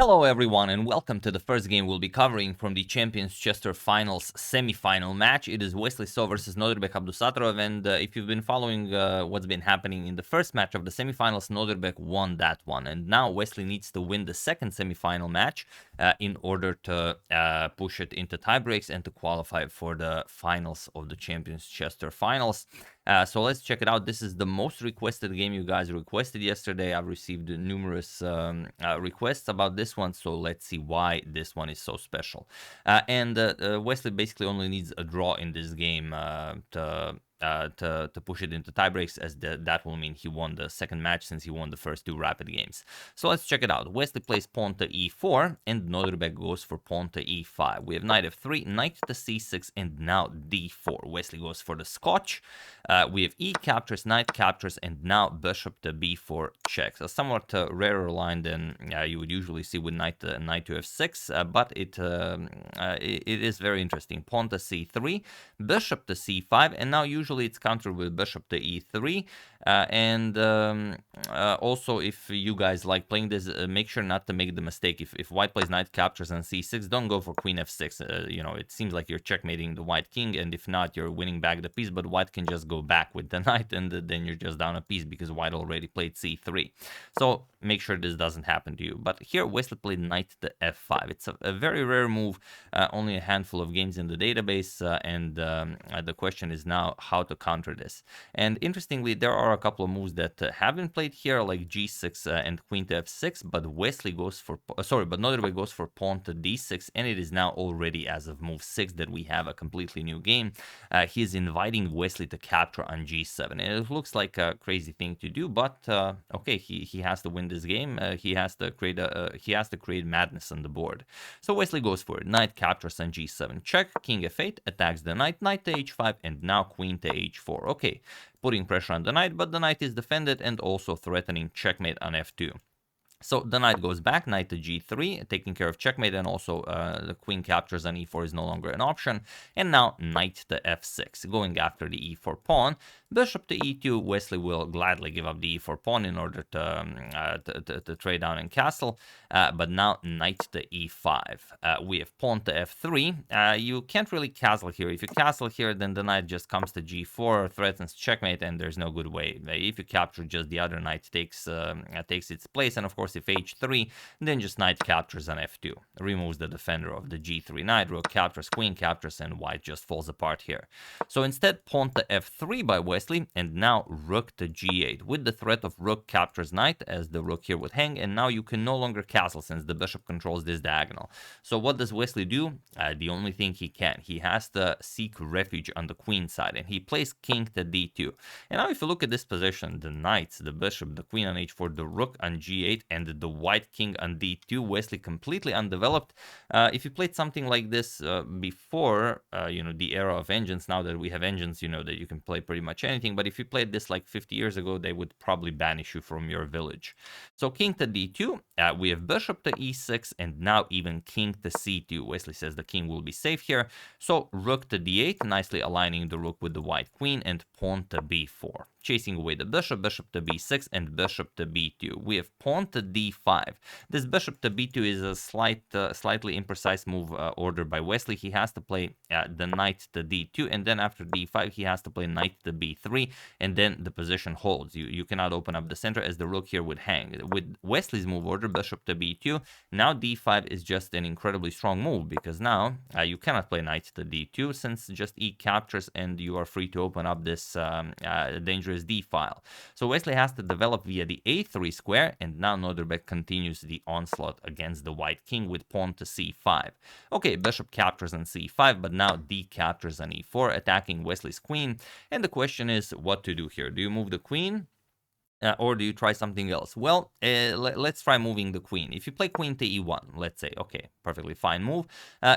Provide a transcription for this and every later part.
Hello everyone and welcome to the first game we'll be covering from the Champions Chester Finals semi-final match. It is Wesley versus Nodirbek Abdusattorov, and if you've been following what's been happening in the first match of the semi-finals, Nodirbek won that one, and now Wesley needs to win the second semi-final match in order to push it into tiebreaks and to qualify for the finals of the Champions Chester Finals. So let's check it out. This is the most requested game you guys requested yesterday. I've received numerous requests about this one, so let's see why this one is so special. Wesley basically only needs a draw in this game to push it into tiebreaks, as that will mean he won the second match since he won the first two rapid games. So let's check it out. Wesley plays pawn to e4 and Nodirbek goes for pawn to e5. We have knight f3, knight to c6, and now d4. Wesley goes for the Scotch. We have e captures, knight captures, and now bishop to b4 checks. A somewhat rarer line than you would usually see with knight to f6, but it is very interesting. Pawn to c3, bishop to c5, and now usually it's countered with bishop to e3. Also, if you guys like playing this, make sure not to make the mistake. If white plays knight captures on c6, don't go for queen f6. You know, it seems like you're checkmating the white king, and if not, you're winning back the piece, but white can just go back with the knight, and then you're just down a piece because white already played c3. So make sure this doesn't happen to you. But here Wesley played knight to f5. It's a very rare move, only a handful of games in the database, and the question is now how to counter this. And interestingly, there are a couple of moves that have been played here, like g6 and queen to f6, but Wesley goes for but Nodirbek goes for pawn to d6, and it is now already, as of move 6, that we have a completely new game. He is inviting Wesley to capture on g7, and it looks like a crazy thing to do, but okay, he has to win this game. He has to create madness on the board. So Wesley goes for it. Knight captures on g7 check, king f8 attacks the knight, knight to h5, and now queen to h4. Okay, putting pressure on the knight, but the knight is defended and also threatening checkmate on f2. So the knight goes back, knight to g3, taking care of checkmate, and also the queen captures on e4 is no longer an option. And now knight to f6, going after the e4 pawn. Bishop to e2, Wesley will gladly give up the e4 pawn in order to trade down and castle. But now knight to e5. We have pawn to f3. You can't really castle here. If you castle here, then the knight just comes to g4, threatens checkmate, and there's no good way. If you capture, just the other knight takes its place, and of course if h3, then just knight captures on f2, removes the defender of the g3 knight, rook captures, queen captures, and white just falls apart here. So instead, pawn to f3 by Wesley, and now rook to g8, with the threat of rook captures knight, as the rook here would hang, and now you can no longer castle since the bishop controls this diagonal. So what does Wesley do? The only thing he can. He has to seek refuge on the queen side, and he plays king to d2. And now if you look at this position, the knights, the bishop, the queen on h4, the rook on g8, and the white king on d2, Wesley completely undeveloped. If you played something like this before, the era of engines, now that we have engines, you know that you can play pretty much anything, but if you played this like 50 years ago, they would probably banish you from your village. So king to d2, we have bishop to e6, and now even king to c2. Wesley says the king will be safe here. So rook to d8, nicely aligning the rook with the white queen, and pawn to b4. Chasing away the bishop, bishop to b6, and bishop to b2. We have pawn to d5. This bishop to b2 is a slightly imprecise move ordered by Wesley. He has to play the knight to d2, and then after d5, he has to play knight to b3, and then the position holds. You cannot open up the center, as the rook here would hang. With Wesley's move order, bishop to b2, now d5 is just an incredibly strong move, because now you cannot play knight to d2, since just e captures, and you are free to open up this dangerous d file. So Wesley has to develop via the a3 square, and now Nodirbek continues the onslaught against the white king with pawn to c5. Okay, bishop captures on c5, but now d captures on e4, attacking Wesley's queen. And the question is what to do here. Do you move the queen? Or do you try something else? Well, let's try moving the queen. If you play queen to e1, let's say, okay, perfectly fine move.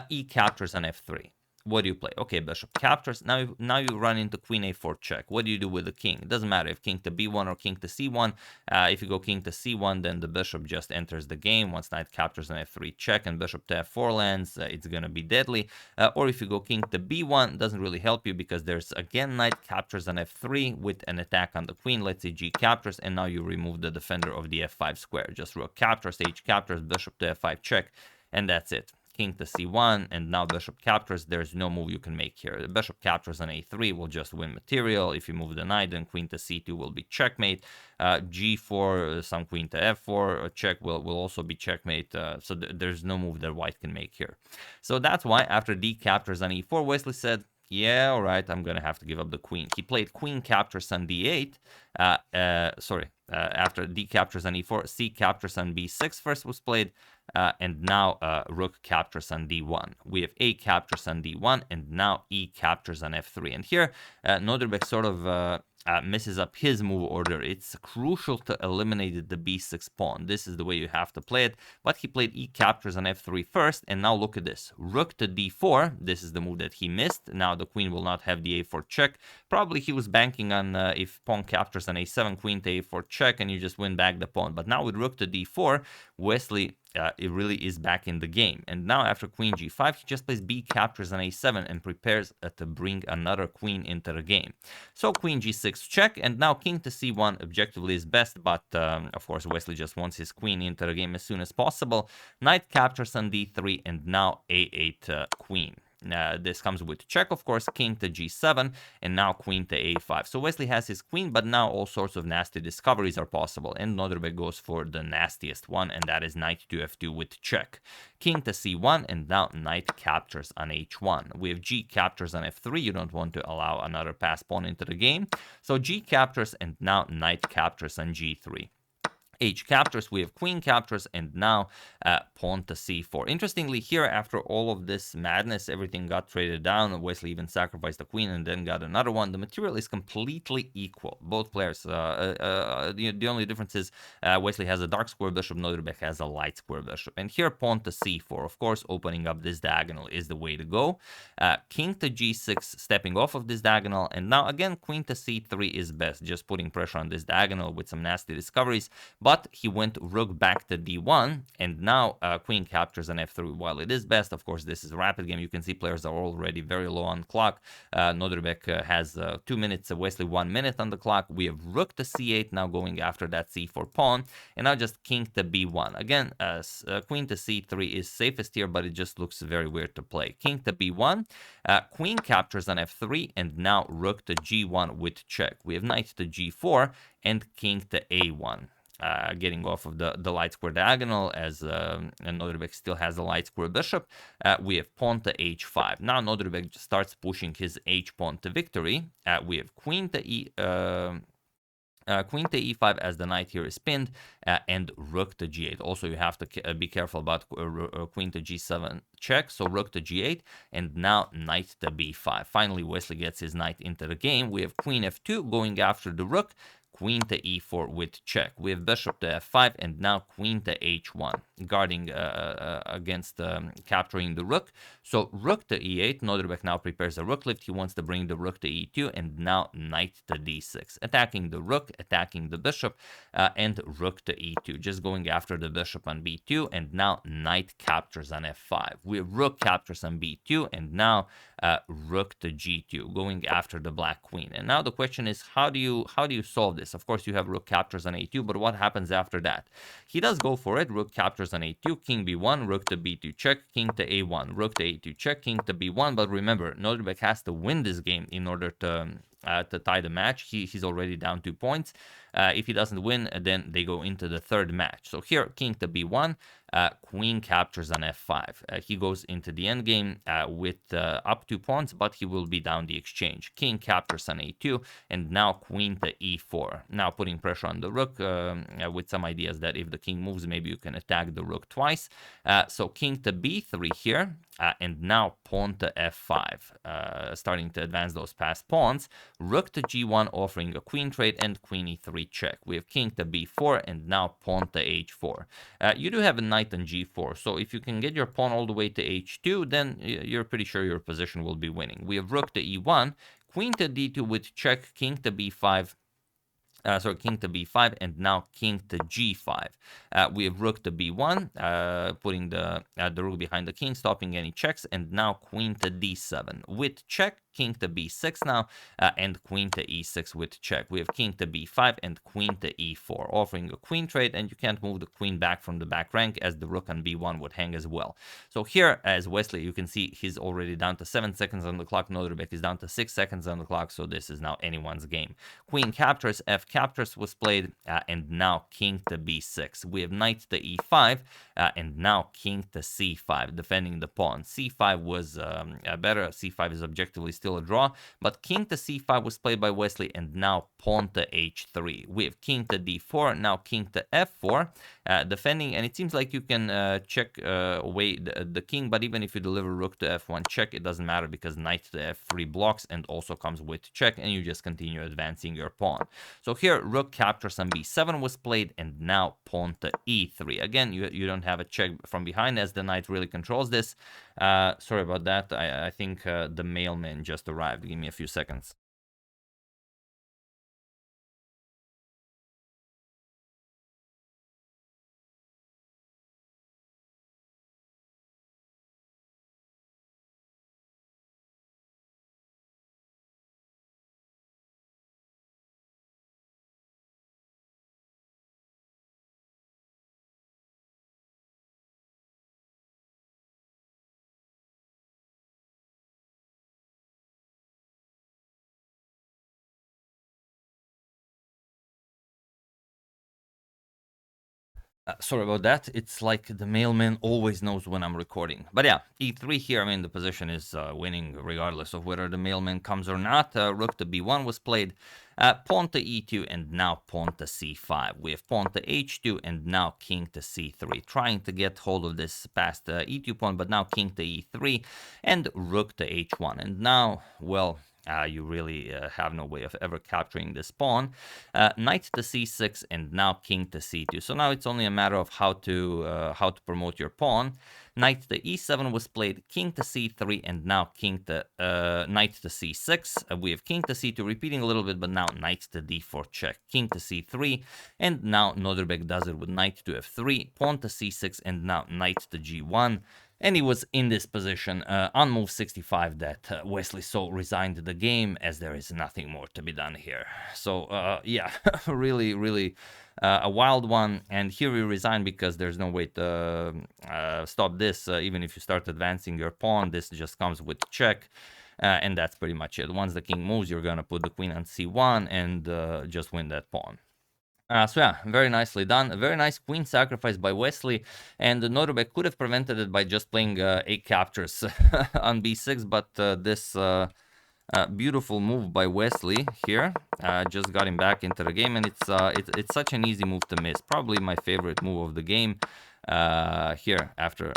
E captures on f3. what do you play? Okay, bishop captures. Now you run into queen a4 check. What do you do with the king? It doesn't matter if king to b1 or king to c1. If you go king to c1, then the bishop just enters the game. Once knight captures an f3 check and bishop to f4 lands, it's going to be deadly. Or if you go king to b1, doesn't really help you because there's again knight captures an f3 with an attack on the queen. Let's say g captures, and now you remove the defender of the f5 square. Just rook captures, h captures, bishop to f5 check, and that's it. King to c1, and now bishop captures. There's no move you can make here. The bishop captures on a3 will just win material. If you move the knight, then queen to c2 will be checkmate. G4, some queen to f4 check will also be checkmate. So there's no move that white can make here. So that's why after d captures on e4, Wesley said, yeah, all right, I'm going to have to give up the queen. He played queen captures on d8. After d captures on e4, c captures on b6 first was played. And now rook captures on d1. We have a captures on d1, and now e captures on f3. And here, Nodirbek sort of messes up his move order. It's crucial to eliminate the b6 pawn. This is the way you have to play it. But he played e captures on f3 first, and now look at this. Rook to d4. This is the move that he missed. Now the queen will not have the a4 check. Probably he was banking on if pawn captures on a7, queen to a4 check, and you just win back the pawn. But now with rook to d4, Wesley it really is back in the game. And now after queen g5, he just plays b captures on a7 and prepares to bring another queen into the game. So queen g6 check, and now king to c1 objectively is best, but of course Wesley just wants his queen into the game as soon as possible. Knight captures on d3, and now a8 queen. This comes with check, of course, king to g7, and now queen to a5. So Wesley has his queen, but now all sorts of nasty discoveries are possible, and Nodirbek goes for the nastiest one, and that is knight to f2 with check. King to c1, and now knight captures on h1. We have g captures on f3. You don't want to allow another pass pawn into the game. So g captures, and now knight captures on g3. H captures, we have queen captures, and now pawn to c4. Interestingly, here, after all of this madness, everything got traded down. Wesley even sacrificed the queen and then got another one. The material is completely equal. Both players, the only difference is Wesley has a dark square bishop, Nodirbek has a light square bishop. And here, pawn to c4. Of course, opening up this diagonal is the way to go. King to g6, stepping off of this diagonal. And now, again, queen to c3 is best, just putting pressure on this diagonal with some nasty discoveries. But he went rook back to d1, and now queen captures on f3. While it is best, of course, this is a rapid game. You can see players are already very low on clock. Nodirbek has 2 minutes, Wesley 1 minute on the clock. We have rook to c8 now going after that c4 pawn, and now just king to b1. Again, queen to c3 is safest here, but it just looks very weird to play. King to b1, queen captures on f3, and now rook to g1 with check. We have knight to g4 and king to a1. Getting off of the light square diagonal, as Nodirbek still has the light square bishop. We have pawn to h5. Now Nodirbek starts pushing his h pawn to victory. We have queen to e5 as the knight here is pinned, and rook to g8. Also, you have to be careful about queen to g7 check, so rook to g8, and now knight to b5. Finally, Wesley gets his knight into the game. We have queen f2 going after the rook, queen to e4 with check. We have bishop to f5, and now queen to h1, guarding against capturing the rook. So rook to e8, Nodirbek now prepares a rook lift. He wants to bring the rook to e2, and now knight to d6, attacking the rook, attacking the bishop, and rook to e2, just going after the bishop on b2, and now knight captures on f5. We have rook captures on b2, and now rook to g2, going after the black queen. And now the question is, how do you solve this? Of course, you have rook captures on a2, but what happens after that? He does go for it. Rook captures on a2, king b1, rook to b2 check, king to a1, rook to a2 check, king to b1. But remember, Nodirbek has to win this game in order to tie the match. He's already down 2 points. If he doesn't win, then they go into the third match. So here, king to b1, queen captures on f5. He goes into the endgame with up 2 pawns, but he will be down the exchange. King captures on a2, and now queen to e4. Now putting pressure on the rook with some ideas that if the king moves, maybe you can attack the rook twice. So king to b3 here, and now pawn to f5, starting to advance those past pawns. Rook to g1, offering a queen trade, and queen e3 c3 check. We have king to b4 and now pawn to h4. You do have a knight on g4, so if you can get your pawn all the way to h2, then you're pretty sure your position will be winning. We have rook to e1, queen to d2 with check, king to b5, king to b5, and now king to g5. We have rook to b1, putting the rook behind the king, stopping any checks, and now queen to d7 with check, king to b6 now, and queen to e6 with check. We have king to b5 and queen to e4, offering a queen trade, and you can't move the queen back from the back rank as the rook on b1 would hang as well. So here, as Wesley, you can see he's already down to 7 seconds on the clock. Nodirbek is down to 6 seconds on the clock, so this is now anyone's game. Queen captures, f captures was played, and now king to b6. We have knight to e5, and now king to c5, defending the pawn. c5 was better. c5 is objectively still a draw, but king to c5 was played by Wesley, and now pawn to h3. We have king to d4, now king to f4, defending, and it seems like you can check away the king, but even if you deliver rook to f1 check, it doesn't matter because knight to f3 blocks and also comes with check, and you just continue advancing your pawn. So here, rook captures on b7 was played, and now pawn to e3. Again, you don't have a check from behind as the knight really controls this. Sorry about that. I think the mailman just arrived. Give me a few seconds. Sorry about that. It's like the mailman always knows when I'm recording. But yeah, e3 here, I mean, the position is winning regardless of whether the mailman comes or not. Rook to b1 was played, pawn to e2, and now pawn to c5. We have pawn to h2, and now king to c3. Trying to get hold of this past e2 pawn, but now king to e3, and rook to h1. And now, well, you really have no way of ever capturing this pawn. Knight to c6 and now king to c2. So now it's only a matter of how to promote your pawn. Knight to e7 was played, king to c3, and now king to knight to c6. We have king to c2 repeating a little bit, but now knight to d4 check, king to c3, and now Nodirbek does it with knight to f3, pawn to c6, and now knight to g1. And he was in this position on move 65 that Wesley so resigned the game, as there is nothing more to be done here. So yeah, really a wild one. And here we resign because there's no way to stop this. Even if you start advancing your pawn, this just comes with check. And that's pretty much it. Once the king moves, you're going to put the queen on c1 and just win that pawn. So yeah, very nicely done. A very nice queen sacrifice by Wesley, and Nodirbek could have prevented it by just playing 8 captures on b6, but this beautiful move by Wesley here just got him back into the game, and it's such an easy move to miss. Probably my favorite move of the game here after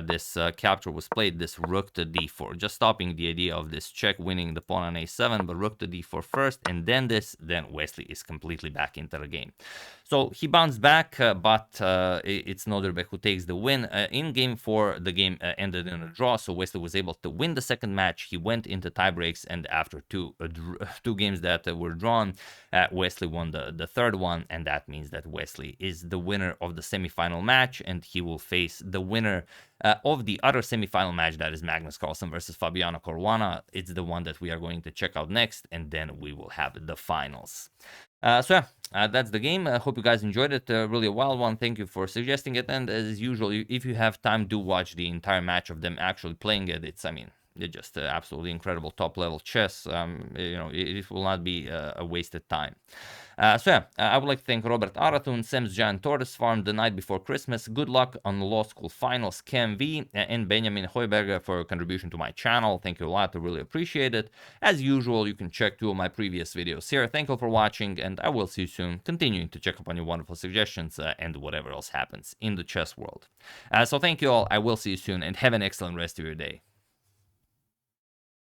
this capture was played, this rook to d4, just stopping the idea of this check winning the pawn on a7, but rook to d4 first, and then then Wesley is completely back into the game. So he bounced back, but it's Nodirbek who takes the win. In game 4, the game ended in a draw, so Wesley was able to win the second match. He went into tiebreaks, and after two games that were drawn, Wesley won the third one, and that means that Wesley is the winner of the semifinal match, and he will face the winner of the other semifinal match, that is Magnus Carlsen versus Fabiano Caruana. It's the one that we are going to check out next, and then we will have the finals. So yeah, that's the game. I hope you guys enjoyed it. Really a wild one. Thank you for suggesting it. And as usual, if you have time, do watch the entire match of them actually playing it. It's just absolutely incredible top-level chess. It will not be a wasted time. So yeah, I would like to thank Robert Aratun, Sam's Giant Tortoise Farm the night before Christmas. Good luck on the law school finals, KMV, and Benjamin Heuberger for your contribution to my channel. Thank you a lot. I really appreciate it. As usual, you can check 2 of my previous videos here. Thank you for watching, and I will see you soon, continuing to check up on your wonderful suggestions and whatever else happens in the chess world. So thank you all. I will see you soon, and have an excellent rest of your day.